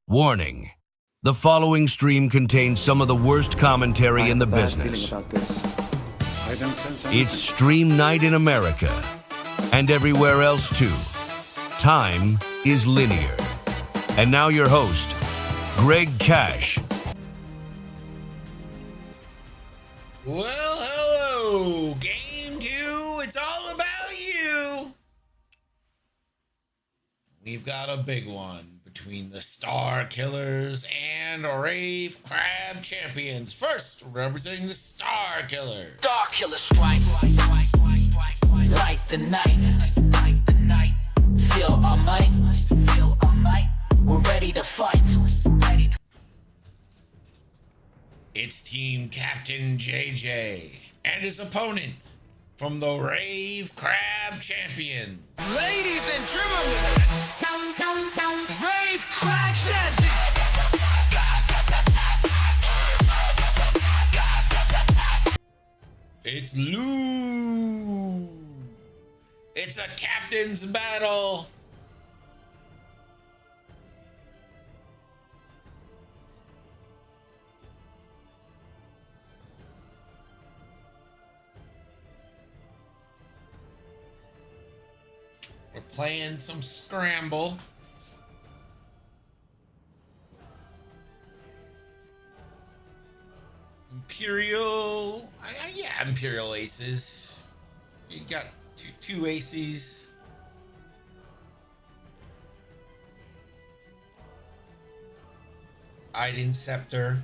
Warning. The following stream contains some of the worst commentary in the business. About this. I don't sense anything. It's stream night in America, and everywhere else too. Time is linear. And now your host, Greg Cash. Well, hello, Game 2, it's all about you. We've got a big one between the Star Killers and Rave Crab Champions. First, representing the Star Killers. Star Killer strike. Light the night. Feel our might. We're ready to fight. It's Team Captain JJ and his opponent from the Rave Crab Champions. Ladies and gentlemen, Rave Crab Champions. It's Lou. It's a captain's battle. We're playing some Scramble. Imperial, yeah, Imperial Aces. You got two aces. Iden Scepter.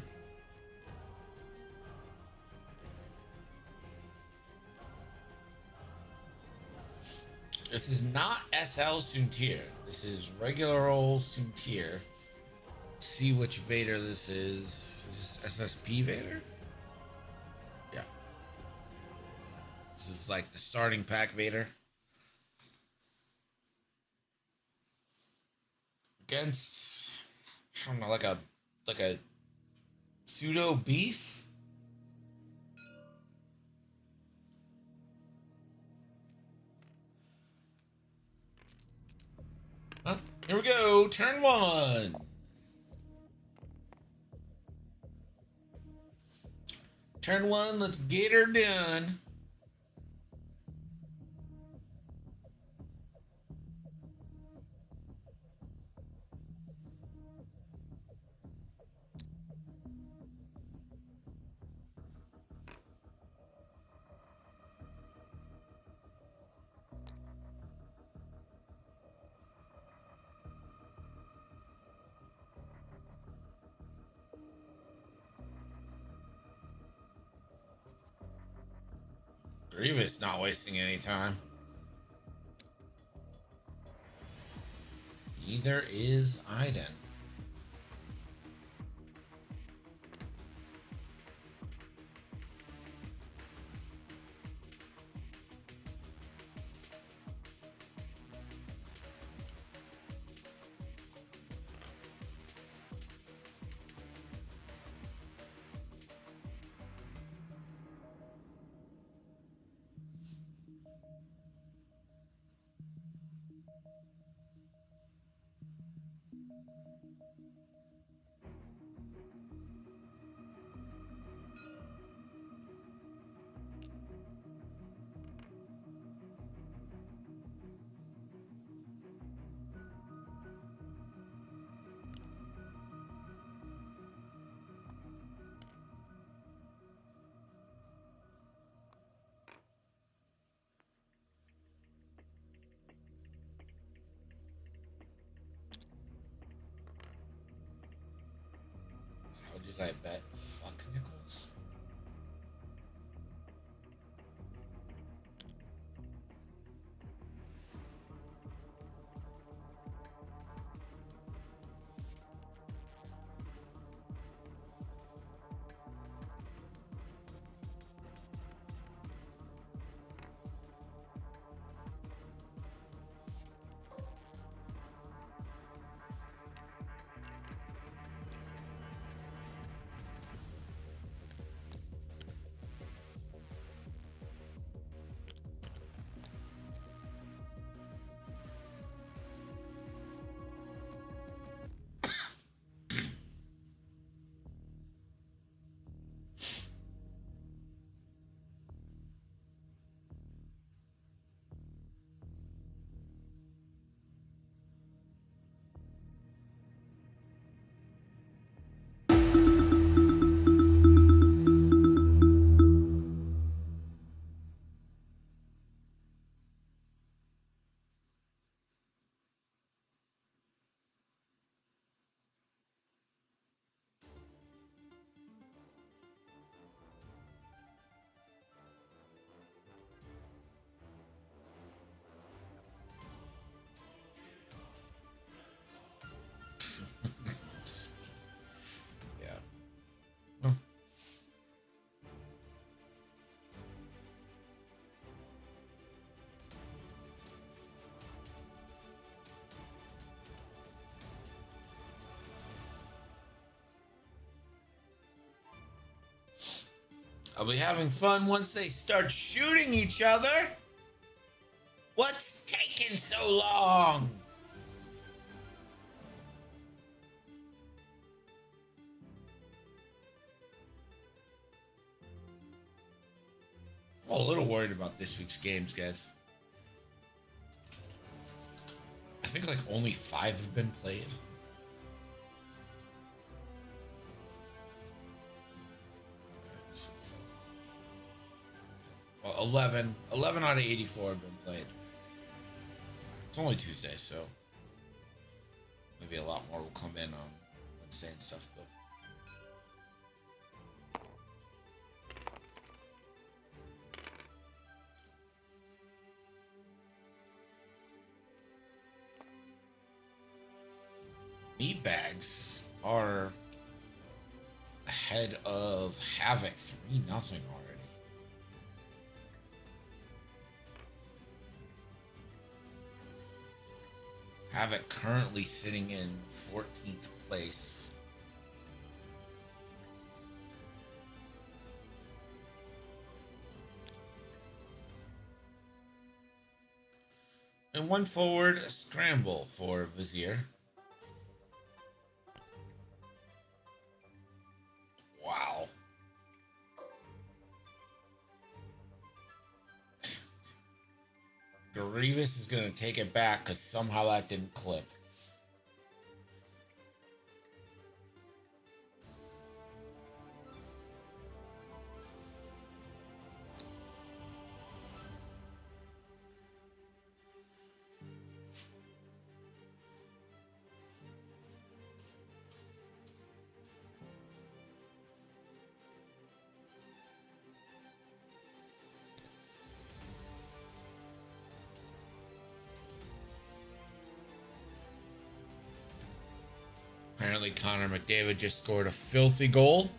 This is not SL Soontir. This is regular old Soontir. See which Vader this is. Is this SSP Vader? Yeah. This is like the starting pack Vader. Against, I don't know, like a pseudo beef. Oh, here we go. Turn one. Turn one. Let's get her done. Grievous not wasting any time. Neither is Iden. How did I bet? Fuck nickels. I'll be having fun once they start shooting each other. What's taking so long? I'm a little worried about this week's games, guys. I think like only 5 have been played. Well, 11 out of 84 have been played. It's only Tuesday, so maybe a lot more will come in on insane stuff, but meat bags are ahead of Havoc 3-0 already. Havoc currently sitting in 14th place. And one forward scramble for Vizier. Wow. Grievous is going to take it back because somehow that didn't clip. Apparently, Connor McDavid just scored a filthy goal.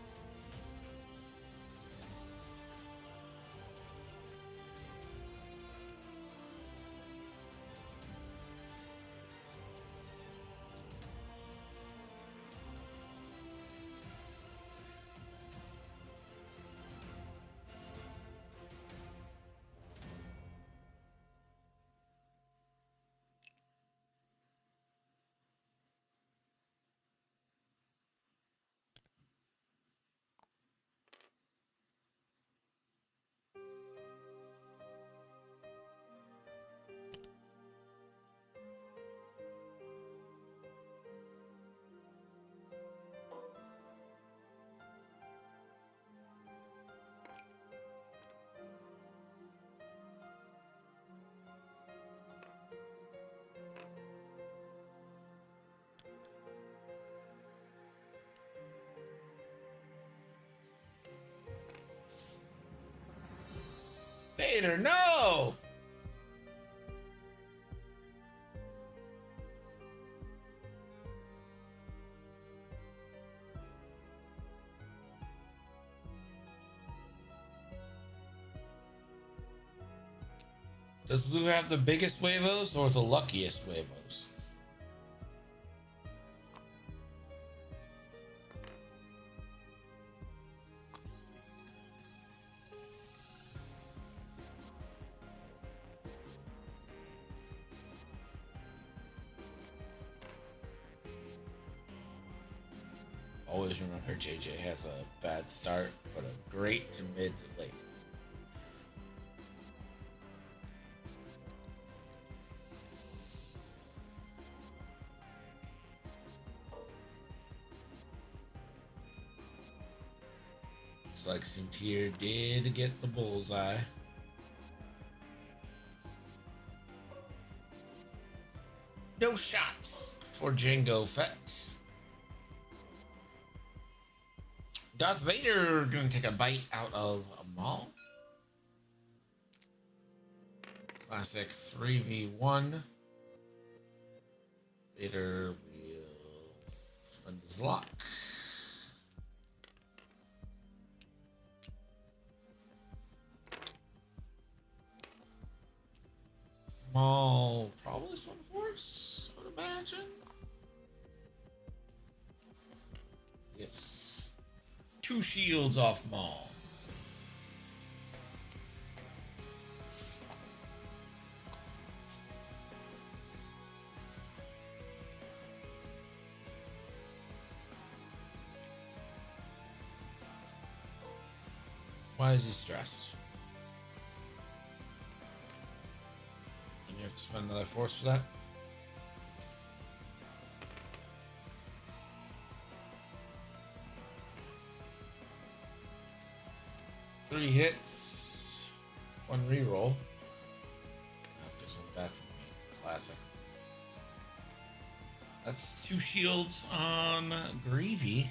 Vader, no! Does Lou have the biggest huevos or the luckiest huevos? Always remember JJ has a bad start, but a great to mid to late. Looks like Suntier did get the bullseye. No shots for Django Fett. Darth Vader going to take a bite out of a Maul. Classic 3v1. Vader will spend his lock. Maul probably Sword Force, I would imagine. Yes. 2 shields off Maul. Why is he stressed? And you have to spend another force for that? Three hits, one reroll. This one back from me. Classic. That's 2 shields on Greavy.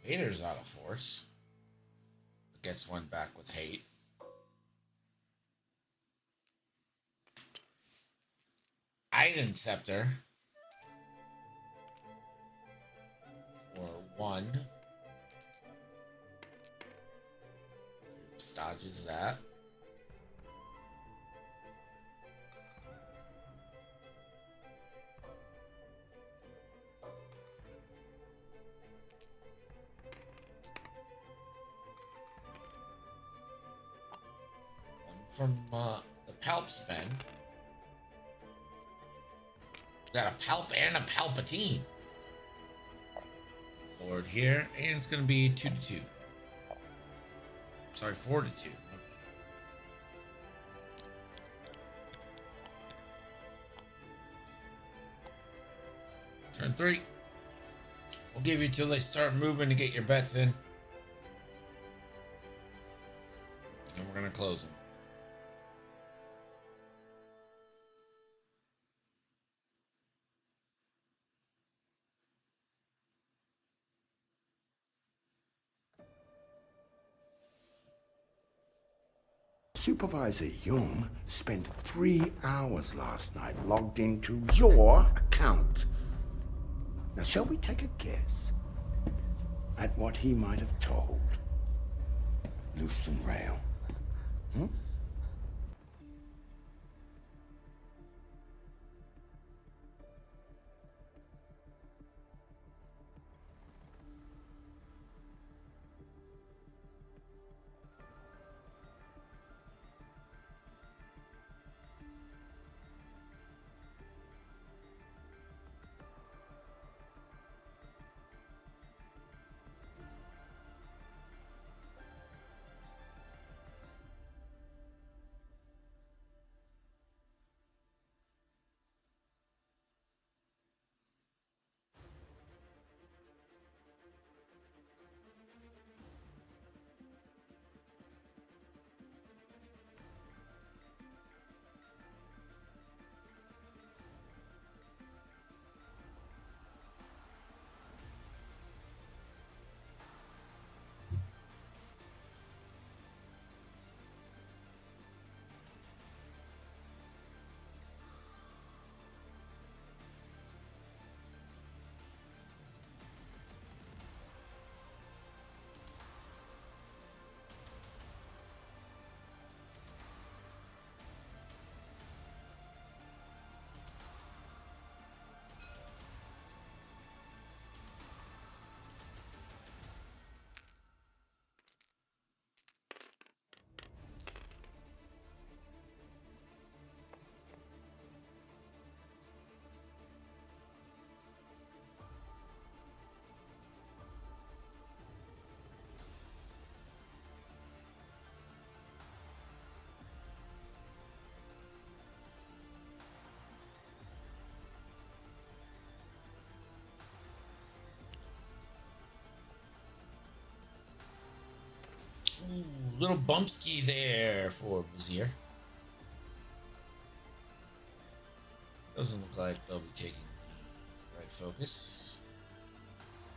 Vader's out of force. Gets one back with hate. Iden Scepter. Or 1. Dodges that. From the Palp spin. Got a Palp and a Palpatine. Board here, and it's going to be 2-2. Sorry, 4-2. Turn 3. We'll give you till they start moving to get your bets in. And we're going to close them. Supervisor Young spent 3 hours last night logged into your account. Now, shall we take a guess at what he might have told Luce and Rail? Hmm? Ooh, little bumpski there for Vizier. Doesn't look like they'll be taking the right focus.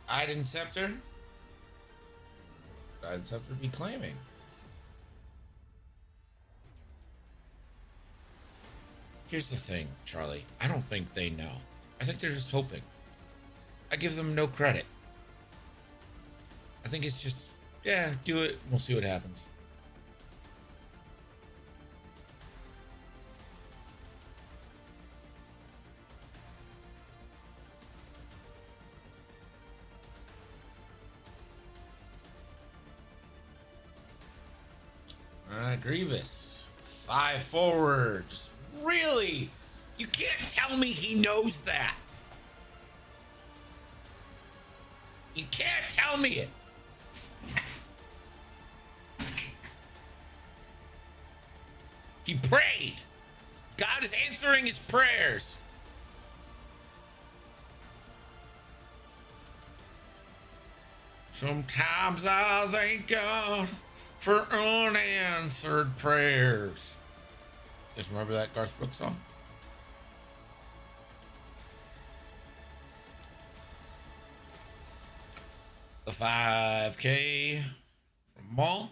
Iden Scepter. Iden Scepter be claiming. Here's the thing, Charlie. I don't think they know. I think they're just hoping. I give them no credit. I think it's just, yeah, do it. We'll see what happens. All right, Grievous. 5 forward. Just really? You can't tell me he knows that. You can't tell me it. He prayed. God is answering his prayers. Sometimes I thank God for unanswered prayers. Just remember that Garth Brooks song? The 5K from Maul.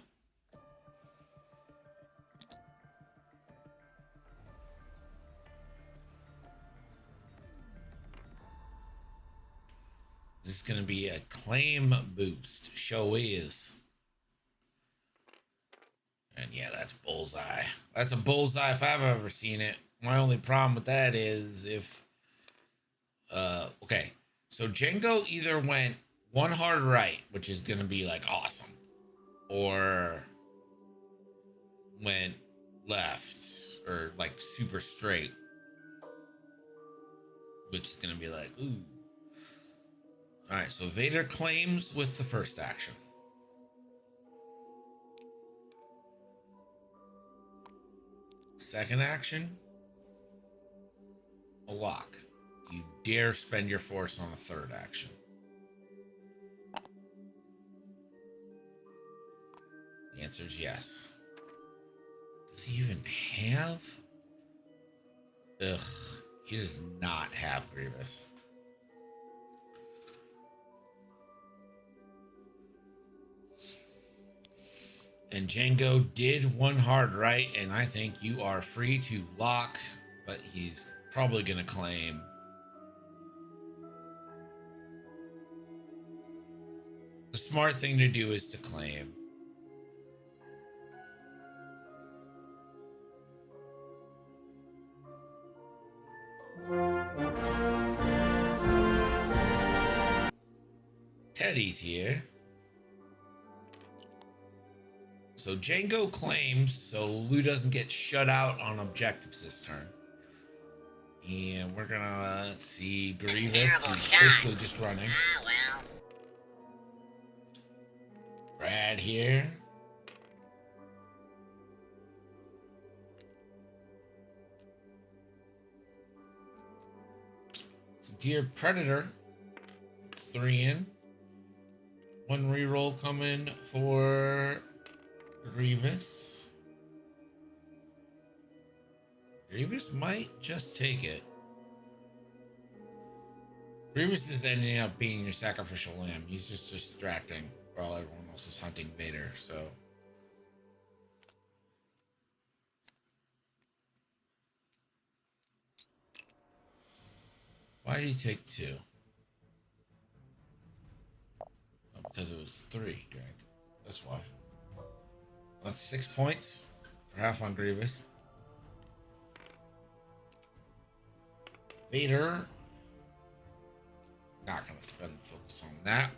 This is going to be a claim boost. Show is. And yeah, that's bullseye. That's a bullseye if I've ever seen it. My only problem with that is if... okay. So Django either went one hard right, which is going to be like awesome, or went left or like super straight, which is going to be like, ooh. All right, so Vader claims with the first action. Second action, a lock. You dare spend your force on a third action. The answer is yes. Does he even have? Ugh, he does not have Grievous. And Django did one hard right, and I think you are free to lock, but he's probably going to claim. The smart thing to do is to claim. Teddy's here. So Django claims, so Lou doesn't get shut out on objectives this turn. And we're gonna see Grievous, who's basically just running. Ah, well. Brad here. So dear Predator, it's 3 in. 1 reroll coming for Grievous. Grievous might just take it. Grievous is ending up being your sacrificial lamb. He's just distracting while everyone else is hunting Vader, so. Why did he take 2? Oh, because it was 3, Greg. That's why. That's 6 points for half on Grievous. Vader. Not going to spend focus on that.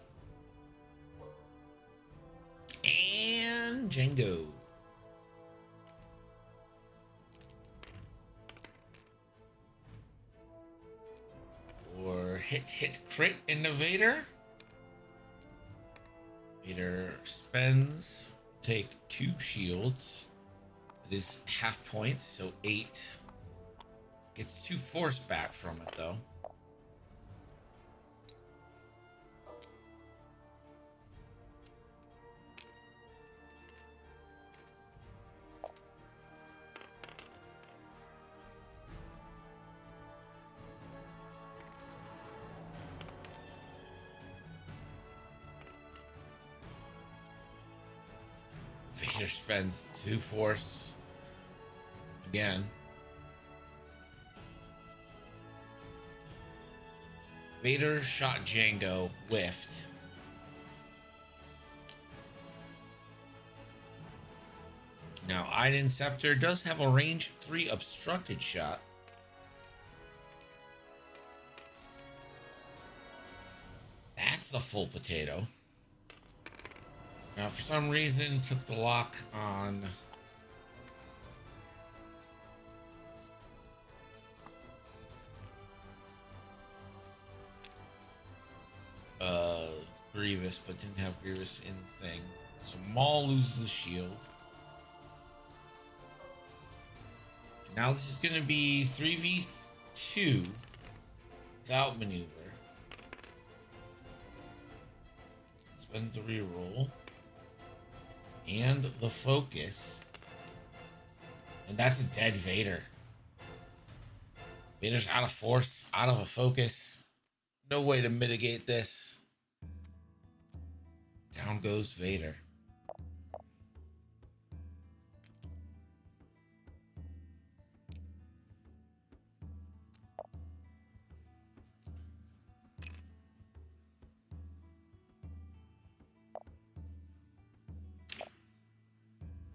And Django. Or hit, crit into Vader. Vader spends. Take 2 shields. It is half points, so 8. Gets 2 force back from it, though. Vader spends 2 force again. Vader shot Django, whiffed. Now, Iden Scepter does have a range 3 obstructed shot. That's a full potato. Now, for some reason, took the lock on Grievous, but didn't have Grievous in the thing. So Maul loses the shield. Now this is going to be 3v2 without maneuver. Spends a reroll. And the focus. And that's a dead Vader. Vader's out of force, out of a focus. No way to mitigate this. Down goes Vader.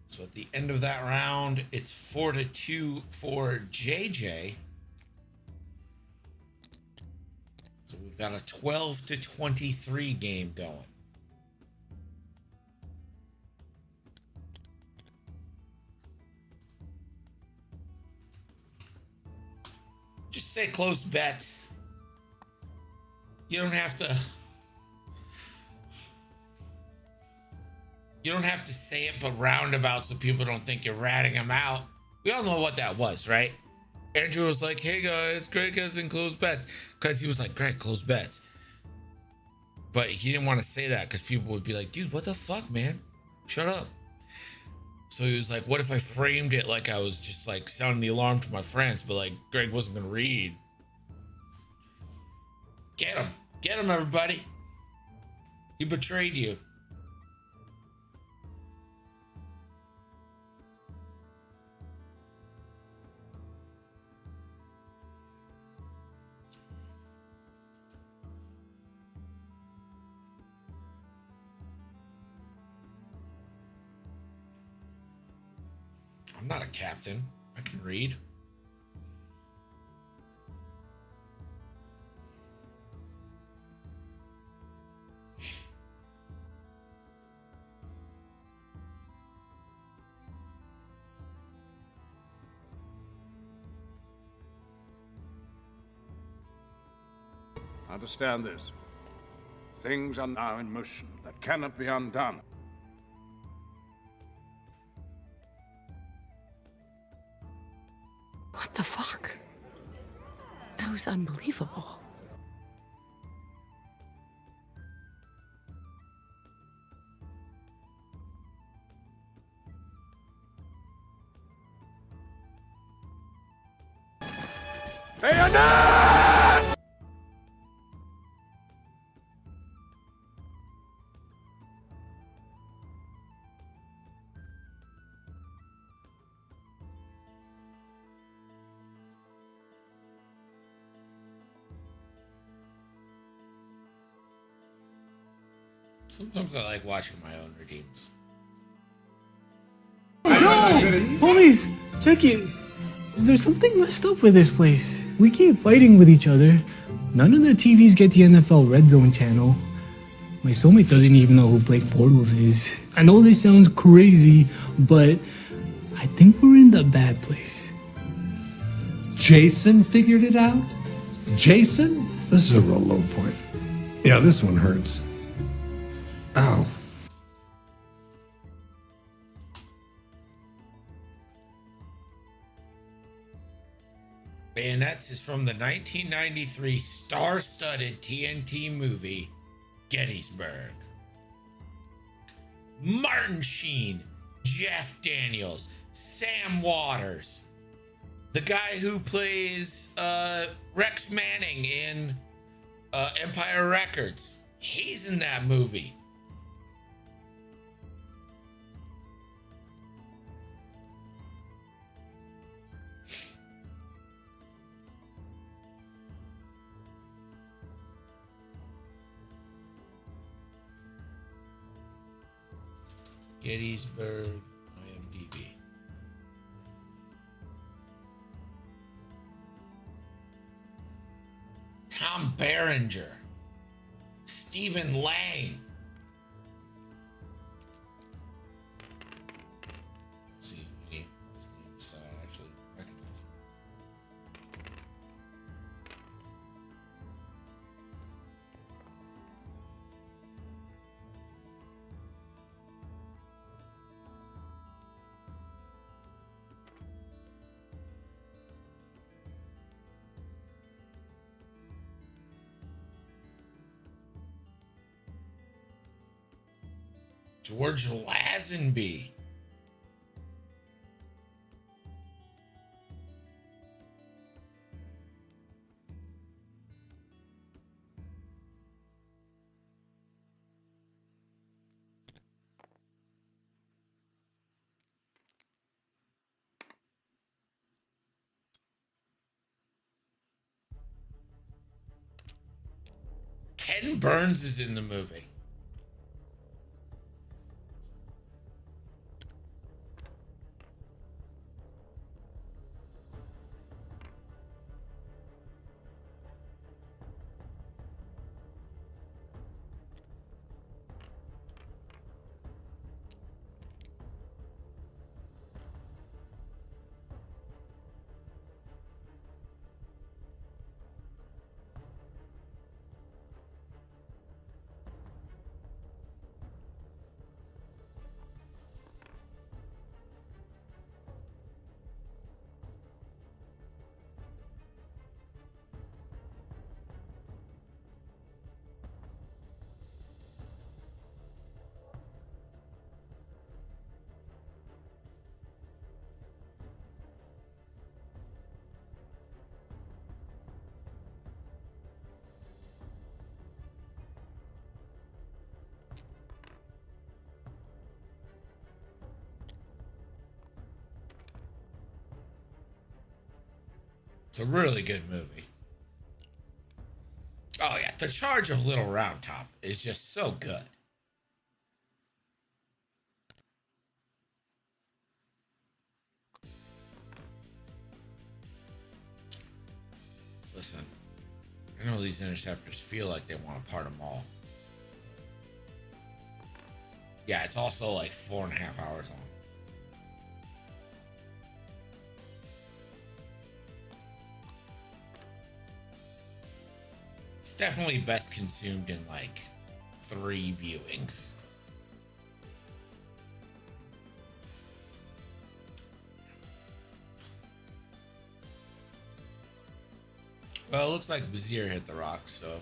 So at the end of that round, it's 4-2 for JJ. So we've got a 12-23 game going. Just say close bets. You don't have to. You don't have to say it, but roundabout, so people don't think you're ratting them out. We all know what that was, right? Andrew was like, "Hey guys, Greg has in close bets," because he was like, "Greg, close bets." But he didn't want to say that because people would be like, "Dude, what the fuck, man? Shut up." So he was like, "What if I framed it like I was just like sounding the alarm to my friends, but like Greg wasn't gonna read?" Get him, everybody. He betrayed you. I'm not a captain. I can read. Understand this. Things are now in motion that cannot be undone. What the fuck? That was unbelievable. Sometimes I like watching my own redeems. Homies, check it. Is there something messed up with this place? We keep fighting with each other. None of the TVs get the NFL Red Zone channel. My soulmate doesn't even know who Blake Bortles is. I know this sounds crazy, but I think we're in the bad place. Jason figured it out? Jason? This is a real low point. Yeah, this one hurts. Ow. Bayonets is from the 1993 star-studded TNT movie, Gettysburg. Martin Sheen, Jeff Daniels, Sam Waters, the guy who plays Rex Manning in Empire Records. He's in that movie. Gettysburg, IMDb. Tom Berenger, Stephen Lang. Let's see, names I actually recognize. George Lazenby. Ken Burns is in the movie. It's a really good movie. Oh yeah, The Charge of Little Round Top is just so good. Listen, I know these interceptors feel like they want to part them all. Yeah, it's also like 4.5 hours long. It's definitely best consumed in like 3 viewings. Well, it looks like Vizier hit the rocks, so.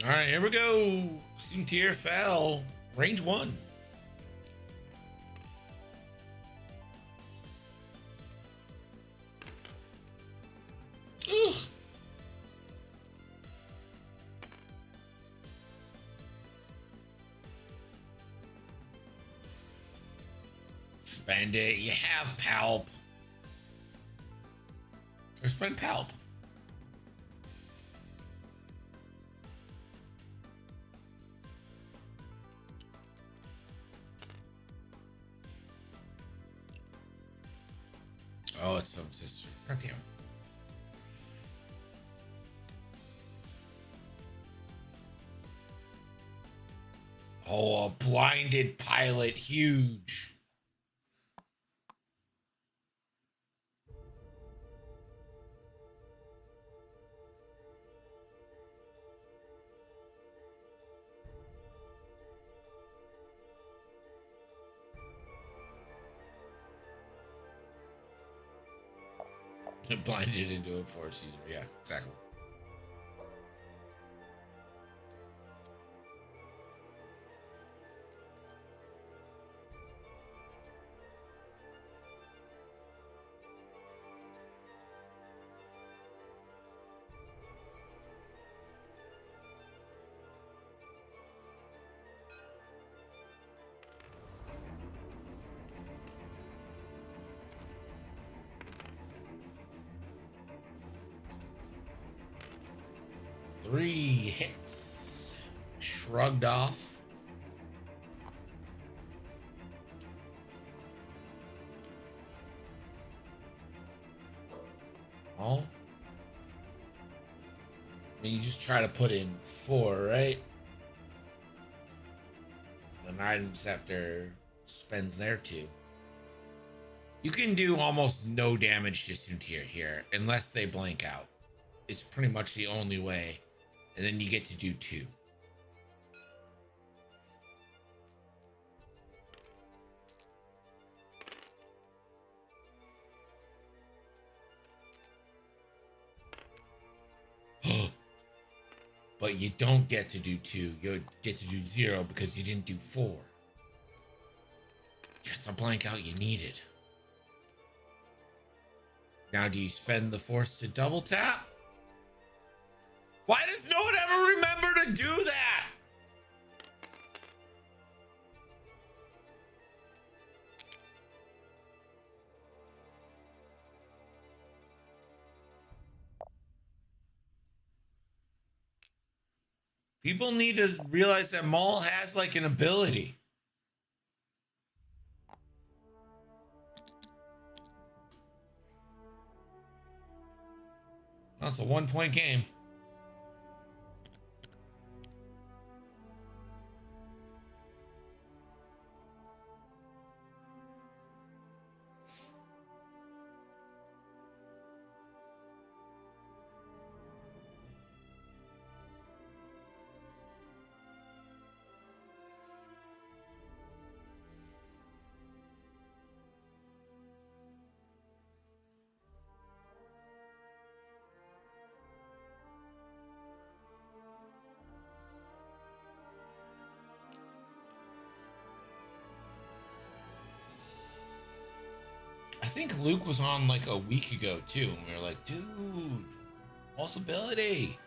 All right, here we go. Soontir fell. Range 1. Ugh. Spend it. You have Palp. Or spend Palp. Oh, it's some sister. God damn. Oh, a blinded pilot. Huge. Blinded into a force user. Yeah, exactly. 3 hits. Shrugged off. Oh. And you just try to put in 4, right? The Night Scepter spends their 2. You can do almost no damage to Suntir here unless they blank out. It's pretty much the only way. And then you get to do 2. But you don't get to do 2. You get to do 0 because you didn't do 4. You got the blank out you needed. Now do you spend the force to double tap? Why does no one ever remember to do that? People need to realize that Maul has like an ability. Well, it's a 1-point game. I think Luke was on like a week ago too, and we were like, dude, possibility.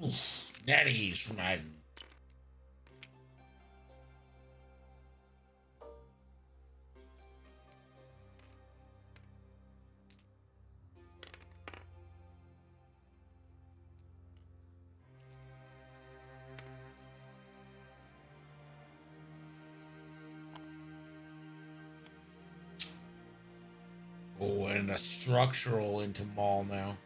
Oof, Netties from Iden. Oh, and a structural into mall now.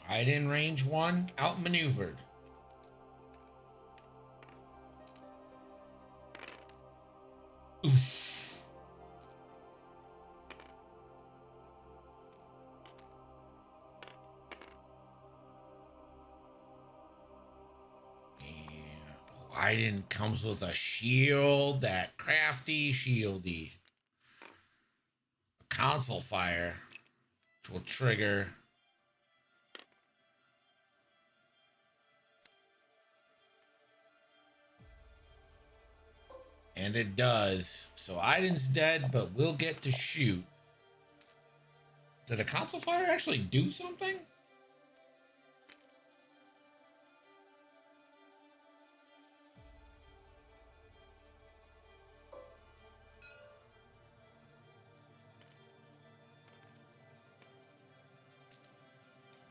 Iden range 1 outmaneuvered. Oof. Iden comes with a shield, that crafty shieldy. A console fire, which will trigger. And it does. So Iden's dead, but we'll get to shoot. Did a console fire actually do something?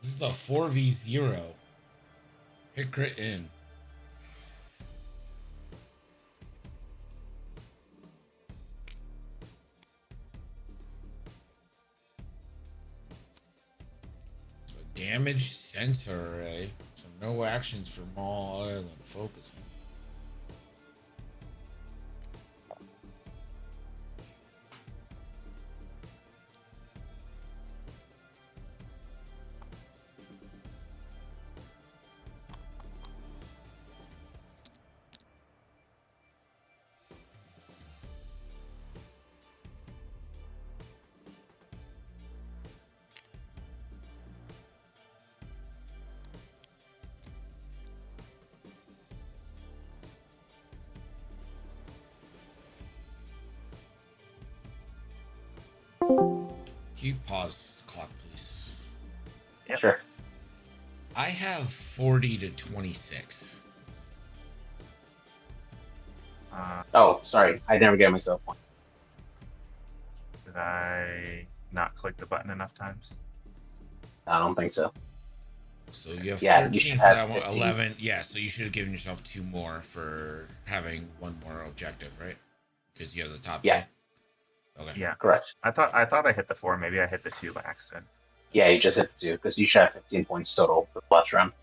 This is a 4v0. Hit crit in. Damage sensor array. So no actions for Maul other than focusing. Can you pause the clock, please? Yeah. Sure. I have 40 to 26. Oh, sorry. I never gave myself one. Did I not click the button enough times? I don't think so. So you have Yeah, 13 you should for have that one, 15. 11. Yeah, so you should have given yourself 2 more for having 1 more objective, right? Because you have the top 2. Yeah. Okay. Yeah. Correct. I thought I hit the 4. Maybe I hit the 2 by accident. Yeah, you just hit the 2 because you should have 15 points total for the last round.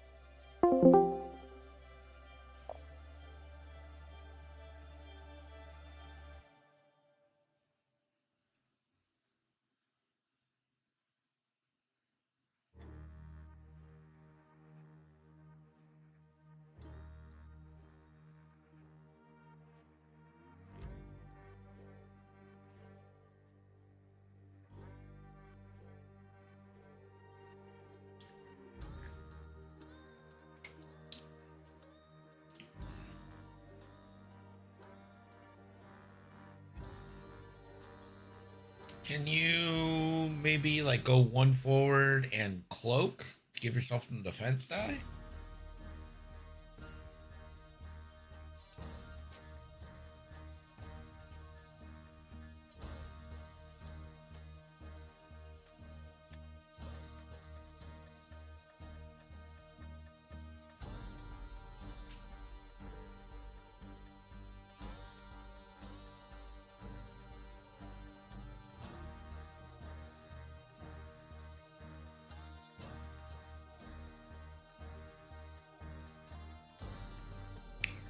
Can you maybe like go 1 forward and cloak? Give yourself some defense die?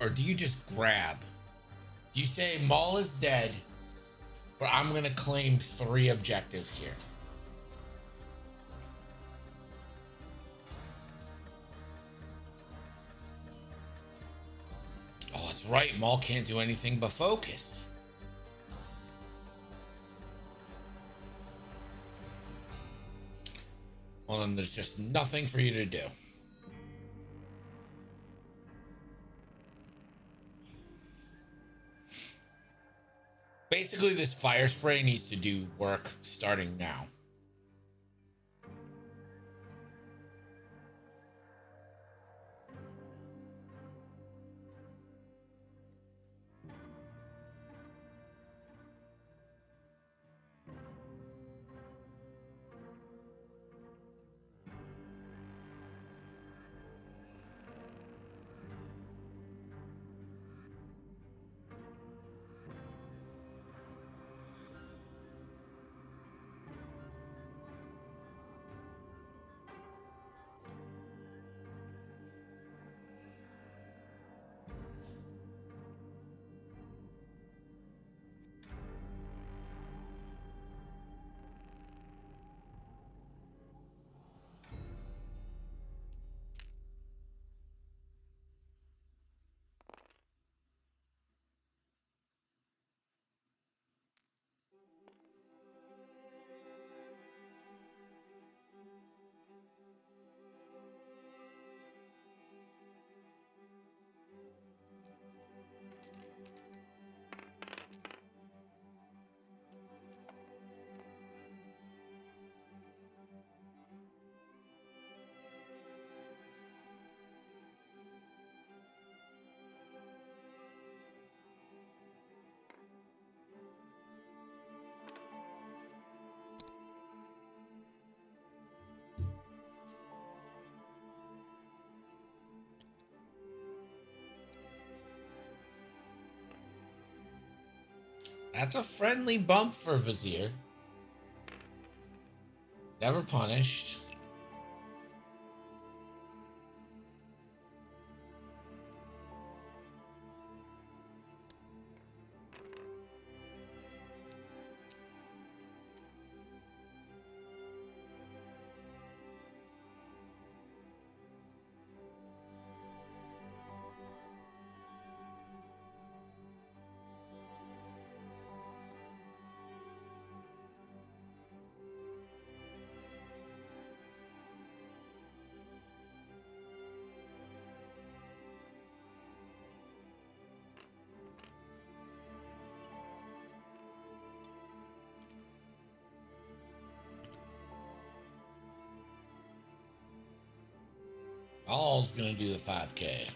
Or do you just grab? Do you say Maul is dead, but I'm going to claim 3 objectives here? Oh, that's right. Maul can't do anything but focus. Well, then there's just nothing for you to do. Basically, this fire spray needs to do work starting now. That's a friendly bump for Vizier. Never punished. All's gonna do the 5K.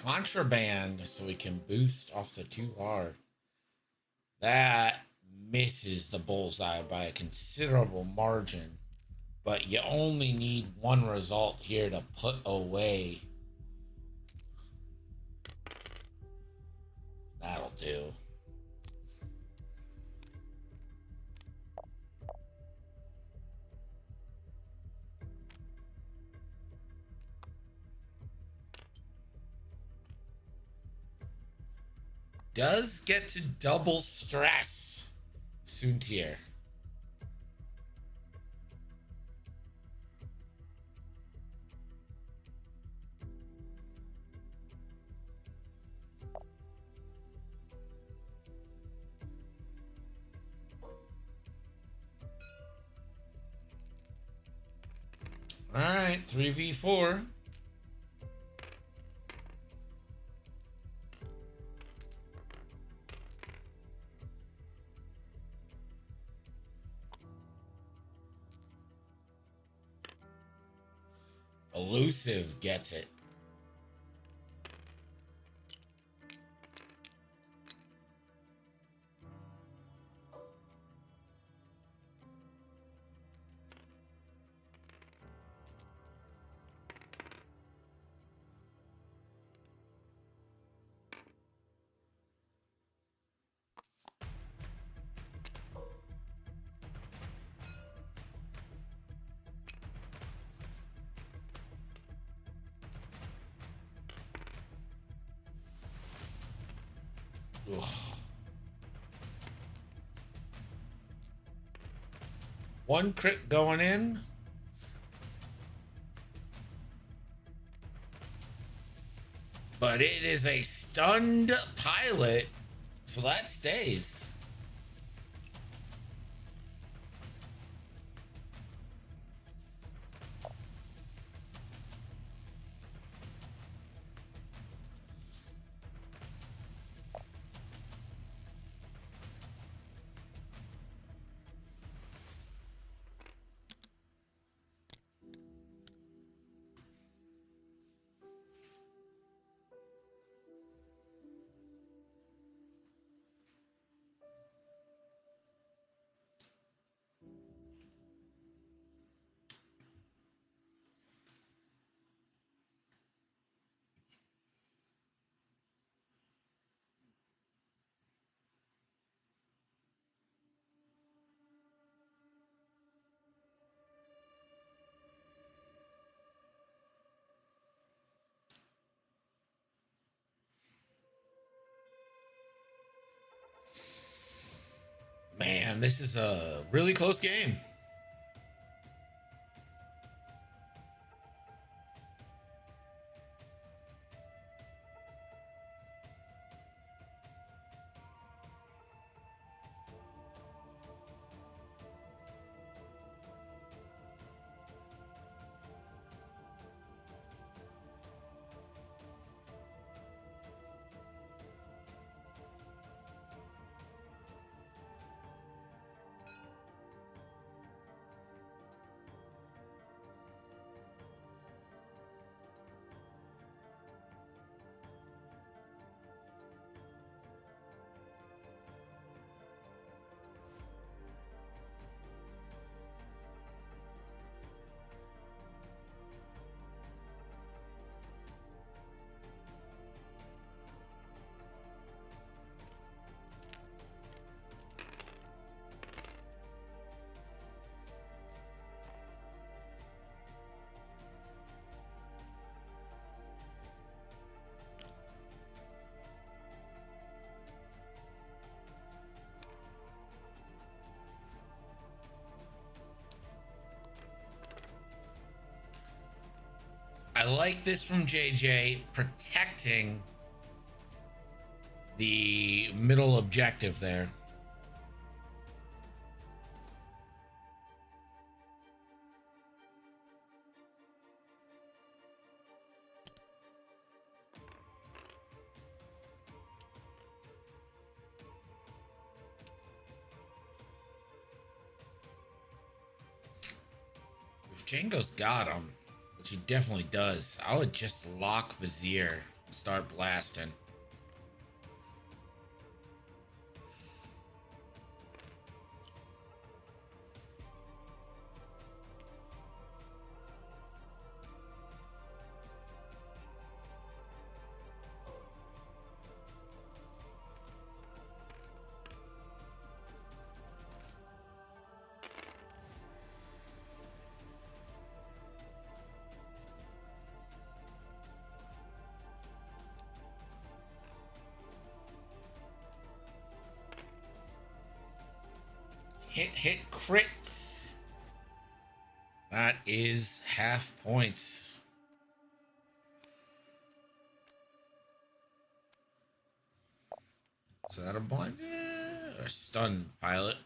Contraband, so we can boost off the 2R. That misses the bullseye by a considerable margin, but you only need one result here to put away. That'll do. Does get to double stress Soontir. All right, 3v4. Elusive gets it. Ugh. One crit going in. But it is a stunned pilot, so that stays. Man, this is a really close game. I like this from JJ, protecting the middle objective there. If Django's got him, which he definitely does, I would just lock Vizier and start blasting. Hit crits. That is half points. Is that a blind? Or a stun pilot?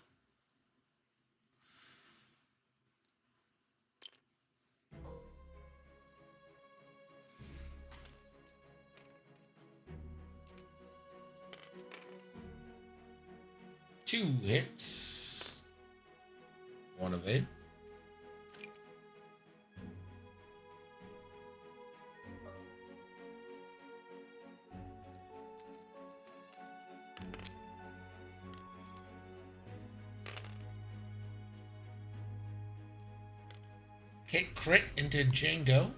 Two hits. One of it. Hit crit into Django.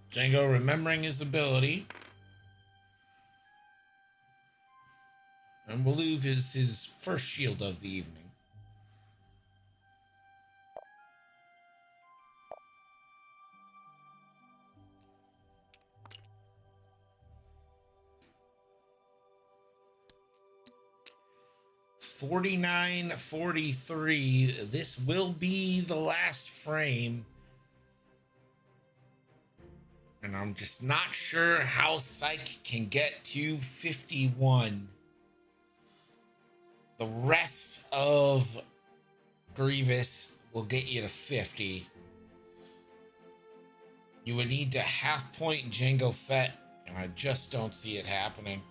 Django remembering his ability. And will lose his first shield of the evening. 49-43. This will be the last frame. And I'm just not sure how Psych can get to 51. The rest of Grievous will get you to 50. You would need to half point Jango Fett, and I just don't see it happening.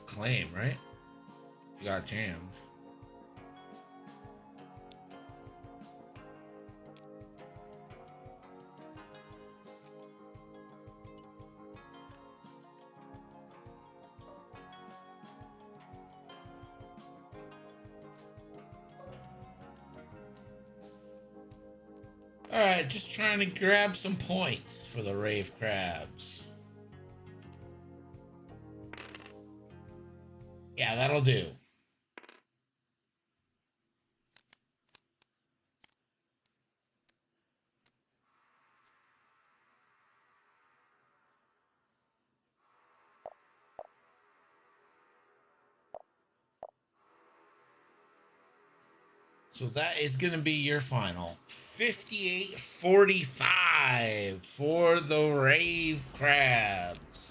Claim, right? You got jammed. All right, just trying to grab some points for the Rave Crabs. Yeah, that'll do. So that is going to be your final. 58-45 for the Rave Crabs.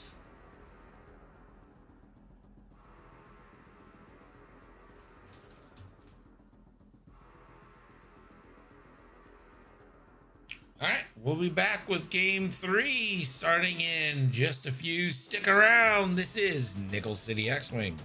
All right, we'll be back with game 3 starting in just a few. Stick around. This is Nickel City X-Wing.